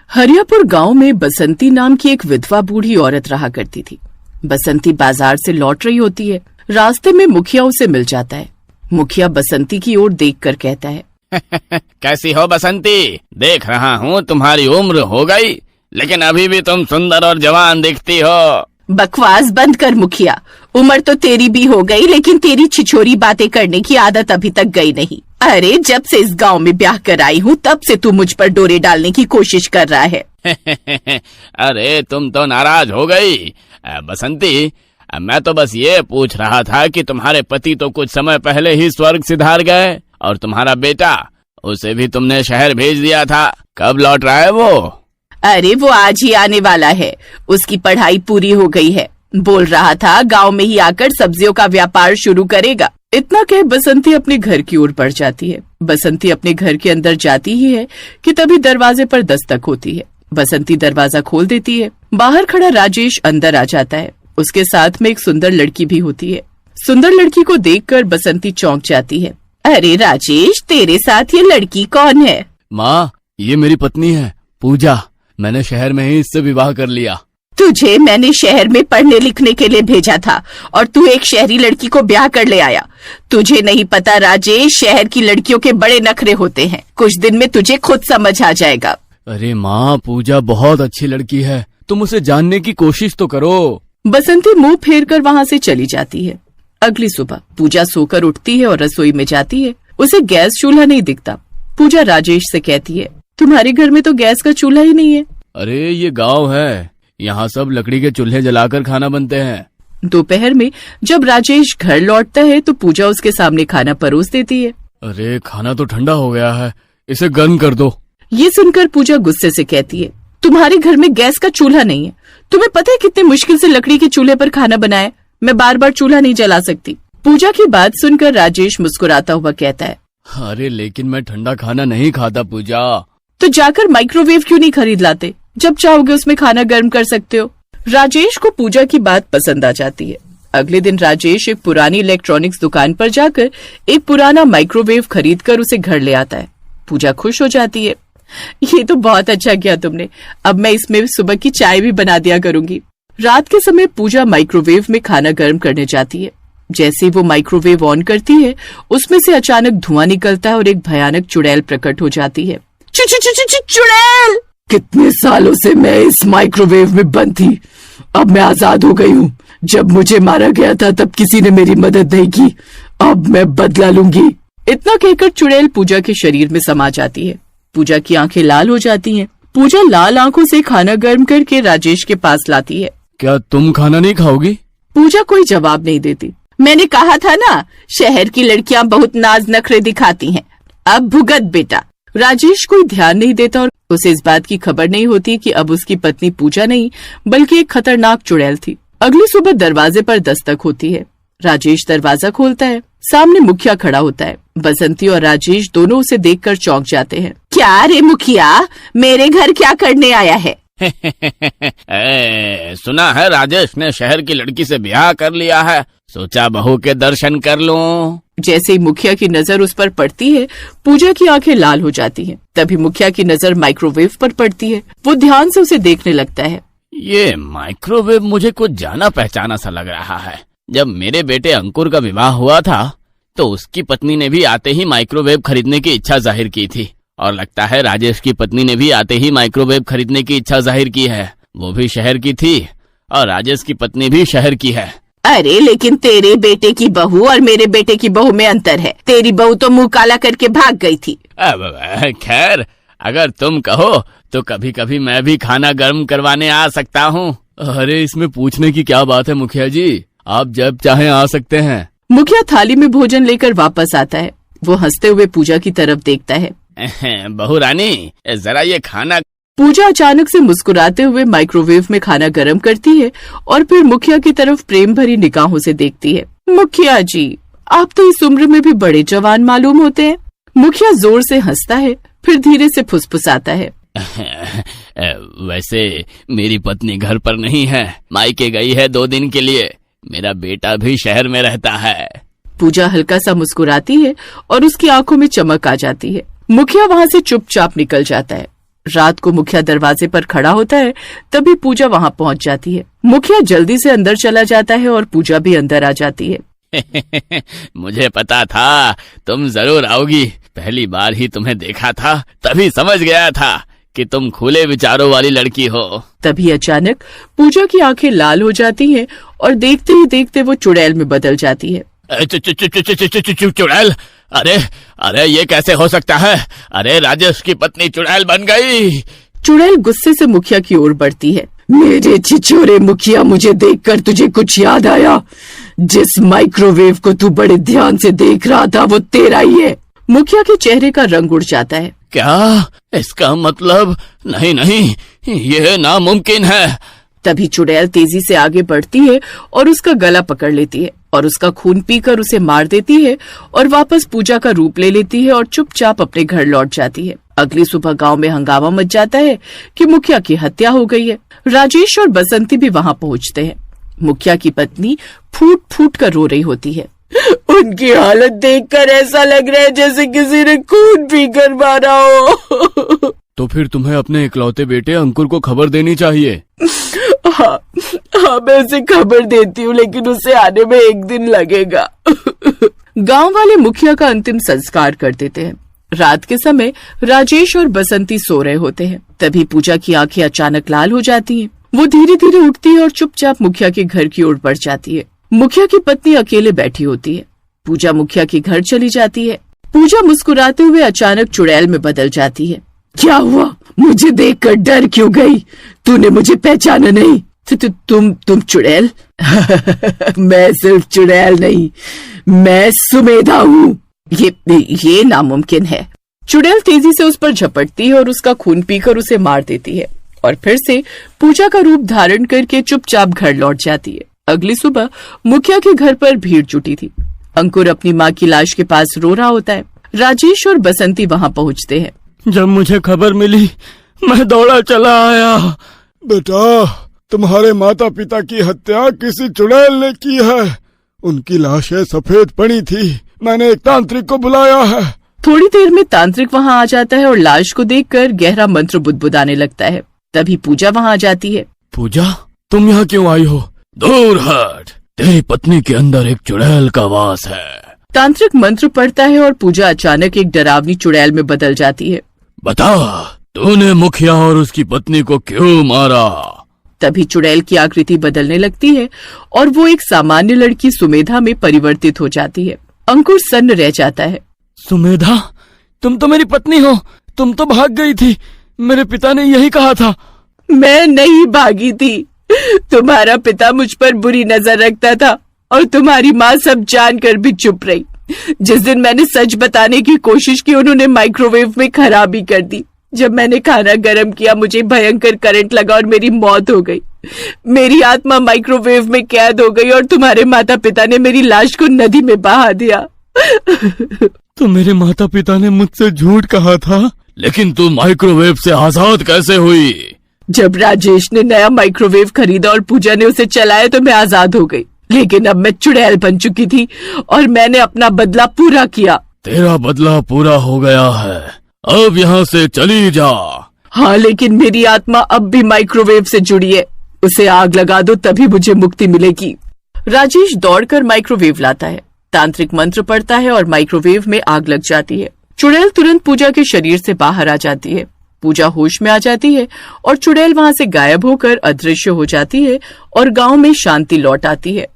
हरियापुर गांव में बसंती नाम की एक विधवा बूढ़ी औरत रहा करती थी। बसंती बाजार से लौट रही होती है। रास्ते में मुखिया उसे मिल जाता है। मुखिया बसंती की ओर देखकर कहता है, कैसी हो बसंती? देख रहा हूँ तुम्हारी उम्र हो गई, लेकिन अभी भी तुम सुंदर और जवान दिखती हो। बकवास बंद कर मुखिया। उम्र तो तेरी भी हो गई, लेकिन तेरी छिछोरी बातें करने की आदत अभी तक गई नहीं। अरे जब से इस गांव में ब्याह कर आई हूँ, तब से तू मुझ पर डोरे डालने की कोशिश कर रहा है। अरे तुम तो नाराज हो गई। बसंती, मैं तो बस ये पूछ रहा था कि तुम्हारे पति तो कुछ समय पहले ही स्वर्ग सिधार गए, और तुम्हारा बेटा, उसे भी तुमने शहर भेज दिया था। कब लौट रहा है वो? अरे वो आज ही आने वाला है। उसकी पढ़ाई पूरी हो गई है। बोल रहा था गांव में ही आकर सब्जियों का व्यापार शुरू करेगा। इतना कह बसंती अपने घर की ओर बढ़ जाती है। बसंती अपने घर के अंदर जाती ही है कि तभी दरवाजे पर दस्तक होती है। बसंती दरवाजा खोल देती है। बाहर खड़ा राजेश अंदर आ जाता है। उसके साथ में एक सुंदर लड़की भी होती है। सुंदर लड़की को देखकर बसंती चौंक जाती है। अरे राजेश, तेरे साथ ये लड़की कौन है? माँ, ये मेरी पत्नी है पूजा। मैंने शहर में ही इससे विवाह कर लिया। तुझे मैंने शहर में पढ़ने लिखने के लिए भेजा था, और तू एक शहरी लड़की को ब्याह कर ले आया। तुझे नहीं पता राजेश, शहर की लड़कियों के बड़े नखरे होते हैं। कुछ दिन में तुझे खुद समझ आ जाएगा। अरे माँ, पूजा बहुत अच्छी लड़की है। तुम उसे जानने की कोशिश तो करो। बसंती मुंह फेर कर वहाँ से चली जाती है। अगली सुबह पूजा सोकर उठती है और रसोई में जाती है। उसे गैस चूल्हा नहीं दिखता। पूजा राजेश से कहती है, तुम्हारे घर में तो गैस का चूल्हा ही नहीं है। अरे ये गांव है, यहाँ सब लकड़ी के चूल्हे जलाकर खाना बनते हैं। दोपहर में जब राजेश घर लौटता है तो पूजा उसके सामने खाना परोस देती है। अरे खाना तो ठंडा हो गया है, इसे गर्म कर दो। ये सुनकर पूजा गुस्से से कहती है, तुम्हारे घर में गैस का चूल्हा नहीं है। तुम्हें पता है कितनी मुश्किल से लकड़ी के चूल्हे पर खाना बनाए। मैं बार बार चूल्हा नहीं जला सकती। पूजा की बात सुनकर राजेश मुस्कुराता हुआ कहता है, अरे लेकिन मैं ठंडा खाना नहीं खाता पूजा। तो जाकर माइक्रोवेव क्यों नहीं खरीद लाते? जब चाहोगे उसमें खाना गर्म कर सकते हो। राजेश को पूजा की बात पसंद आ जाती है। अगले दिन राजेश एक पुरानी इलेक्ट्रॉनिक्स दुकान पर जाकर एक पुराना माइक्रोवेव खरीद कर उसे घर ले आता है। पूजा खुश हो जाती है। ये तो बहुत अच्छा किया तुमने। अब मैं इसमें सुबह की चाय भी बना दिया करूंगी। रात के समय पूजा माइक्रोवेव में खाना गर्म करने जाती है। जैसे ही वो माइक्रोवेव ऑन करती है, उसमें से अचानक धुआं निकलता है और एक भयानक चुड़ैल प्रकट हो जाती है। चुड़ैल! कितने सालों से मैं इस माइक्रोवेव में बंद थी। अब मैं आजाद हो गई हूँ। जब मुझे मारा गया था तब किसी ने मेरी मदद नहीं की। अब मैं बदला लूंगी। इतना कहकर चुड़ैल पूजा के शरीर में समा जाती है। पूजा की आंखें लाल हो जाती हैं। पूजा लाल आंखों से खाना गर्म करके राजेश के पास लाती है। क्या तुम खाना नहीं खाओगी? पूजा कोई जवाब नहीं देती। मैंने कहा था ना, शहर की लड़कियां बहुत नाज नखरे दिखाती हैं। अब भुगत बेटा। राजेश कोई ध्यान नहीं देता और उसे इस बात की खबर नहीं होती कि अब उसकी पत्नी पूजा नहीं बल्कि एक खतरनाक चुड़ैल थी। अगली सुबह दरवाजे पर दस्तक होती है। राजेश दरवाजा खोलता है। सामने मुखिया खड़ा होता है। बसंती और राजेश दोनों उसे देखकर चौंक जाते हैं। क्या रे मुखिया, मेरे घर क्या करने आया है? सुना है राजेश ने शहर की लड़की से ब्याह कर लिया है। सोचा बहू के दर्शन कर लूं। जैसे ही मुखिया की नजर उस पर पड़ती है, पूजा की आंखें लाल हो जाती हैं। तभी मुखिया की नजर माइक्रोवेव पर पड़ती है। वो ध्यान से उसे देखने लगता है। ये माइक्रोवेव मुझे कुछ जाना पहचाना सा लग रहा है। जब मेरे बेटे अंकुर का विवाह हुआ था तो उसकी पत्नी ने भी आते ही माइक्रोवेव खरीदने की इच्छा जाहिर की थी, और लगता है राजेश की पत्नी ने भी आते ही माइक्रोवेव खरीदने की इच्छा जाहिर की है। वो भी शहर की थी और राजेश की पत्नी भी शहर की है। अरे लेकिन तेरे बेटे की बहू और मेरे बेटे की बहू में अंतर है। तेरी बहू तो मुंह काला करके भाग गई थी। खैर, अगर तुम कहो तो कभी कभी मैं भी खाना गर्म करवाने आ सकता हूँ। अरे इसमें पूछने की क्या बात है मुखिया जी, आप जब चाहें आ सकते हैं। मुखिया थाली में भोजन लेकर वापस आता है। वो हंसते हुए पूजा की तरफ देखता है। बहू रानी, जरा ये खाना। पूजा अचानक से मुस्कुराते हुए माइक्रोवेव में खाना गर्म करती है और फिर मुखिया की तरफ प्रेम भरी निगाहों से देखती है। मुखिया जी, आप तो इस उम्र में भी बड़े जवान मालूम होते हैं। मुखिया जोर से हंसता है, फिर धीरे से फुसफुसाता है। वैसे मेरी पत्नी घर पर नहीं है, मायके गई है 2 दिन के लिए। मेरा बेटा भी शहर में रहता है। पूजा हल्का सा मुस्कुराती है और उसकी आंखों में चमक आ जाती है। मुखिया वहाँ से चुपचाप निकल जाता है। रात को मुखिया दरवाजे पर खड़ा होता है, तभी पूजा वहां पहुंच जाती है। मुखिया जल्दी से अंदर चला जाता है और पूजा भी अंदर आ जाती है। मुझे पता था तुम जरूर आओगी। पहली बार ही तुम्हें देखा था, तभी समझ गया था कि तुम खुले विचारों वाली लड़की हो। तभी अचानक पूजा की आंखें लाल हो जाती हैं और देखते ही देखते वो चुड़ैल में बदल जाती है। चुड़ैल? अरे अरे, ये कैसे हो सकता है? अरे राजेश की पत्नी चुड़ैल बन गई। चुड़ैल गुस्से से मुखिया की ओर बढ़ती है। मेरे छिछोरे मुखिया, मुझे देखकर तुझे कुछ याद आया? जिस माइक्रोवेव को तू बड़े ध्यान से देख रहा था वो तेरा ही है। मुखिया के चेहरे का रंग उड़ जाता है। क्या? इसका मतलब? नहीं नहीं, यह नामुमकिन है। तभी चुड़ैल तेजी से आगे बढ़ती है और उसका गला पकड़ लेती है और उसका खून पीकर उसे मार देती है और वापस पूजा का रूप ले लेती है और चुपचाप अपने घर लौट जाती है। अगली सुबह गांव में हंगामा मच जाता है कि मुखिया की हत्या हो गई है। राजेश और बसंती भी वहां पहुंचते हैं। मुखिया की पत्नी फूट फूट कर रो रही होती है। उनकी हालत देखकर ऐसा लग रहा है जैसे किसी ने खून पीकर मारा हो। तो फिर तुम्हें अपने इकलौते बेटे अंकुर को खबर देनी चाहिए। हाँ, मैं उसे खबर देती हूँ, लेकिन उसे आने में 1 दिन लगेगा। गांव वाले मुखिया का अंतिम संस्कार कर देते हैं। रात के समय राजेश और बसंती सो रहे होते हैं। तभी पूजा की आंखें अचानक लाल हो जाती हैं। वो धीरे धीरे उठती है और चुपचाप मुखिया के घर की ओर बढ़ जाती है। मुखिया की पत्नी अकेले बैठी होती है। पूजा मुखिया के घर चली जाती है। पूजा मुस्कुराते हुए अचानक चुड़ैल में बदल जाती है। क्या हुआ? मुझे देखकर डर क्यों गई? तूने मुझे पहचाना नहीं? तुम चुड़ैल? मैं सिर्फ चुड़ैल नहीं, मैं सुमेधा हूँ। ये नामुमकिन है। चुड़ैल तेजी से उस पर झपटती है और उसका खून पीकर उसे मार देती है और फिर से पूजा का रूप धारण करके चुपचाप घर लौट जाती है। अगली सुबह मुखिया के घर पर भीड़ जुटी थी। अंकुर अपनी माँ की लाश के पास रो रहा होता है। राजेश और बसंती वहाँ पहुँचते हैं। जब मुझे खबर मिली मैं दौड़ा चला आया। बेटा, तुम्हारे माता पिता की हत्या किसी चुड़ैल ने की है। उनकी लाशें सफेद पड़ी थी। मैंने एक तांत्रिक को बुलाया है। थोड़ी देर में तांत्रिक वहाँ आ जाता है और लाश को देखकर गहरा मंत्र बुदबुदाने लगता है। तभी पूजा वहाँ आ जाती है। पूजा, तुम यहाँ क्यों आई हो? दूर हट, तेरी पत्नी के अंदर एक चुड़ैल का वास है। तांत्रिक मंत्र पढ़ता है और पूजा अचानक एक डरावनी चुड़ैल में बदल जाती है। बता, तूने मुखिया और उसकी पत्नी को क्यों मारा? तभी चुड़ैल की आकृति बदलने लगती है और वो एक सामान्य लड़की सुमेधा में परिवर्तित हो जाती है। अंकुर सन्न रह जाता है। सुमेधा, तुम तो मेरी पत्नी हो। तुम तो भाग गई थी। मेरे पिता ने यही कहा था। मैं नहीं भागी थी। तुम्हारा पिता मुझ पर बुरी नजर रखता था और तुम्हारी माँ सब जानकर भी चुप रही। जिस दिन मैंने सच बताने की कोशिश की, उन्होंने माइक्रोवेव में खराबी कर दी। जब मैंने खाना गर्म किया, मुझे भयंकर करंट लगा और मेरी मौत हो गई। मेरी आत्मा माइक्रोवेव में कैद हो गई और तुम्हारे माता पिता ने मेरी लाश को नदी में बहा दिया। तो मेरे माता पिता ने मुझसे झूठ कहा था। लेकिन तू माइक्रोवेव से आजाद कैसे हुई? जब राजेश ने नया माइक्रोवेव खरीदा और पूजा ने उसे चलाया तो मैं आजाद हो गई। लेकिन अब मैं चुड़ैल बन चुकी थी और मैंने अपना बदला पूरा किया। तेरा बदला पूरा हो गया है, अब यहाँ से चली जा। हाँ, लेकिन मेरी आत्मा अब भी माइक्रोवेव से जुड़ी है। उसे आग लगा दो, तभी मुझे मुक्ति मिलेगी। राजेश दौड़कर माइक्रोवेव लाता है। तांत्रिक मंत्र पढ़ता है और माइक्रोवेव में आग लग जाती है। चुड़ैल तुरंत पूजा के शरीर से बाहर आ जाती है। पूजा होश में आ जाती है और चुड़ैल वहाँ से गायब होकर अदृश्य हो जाती है और गांव में शांति लौट आती है।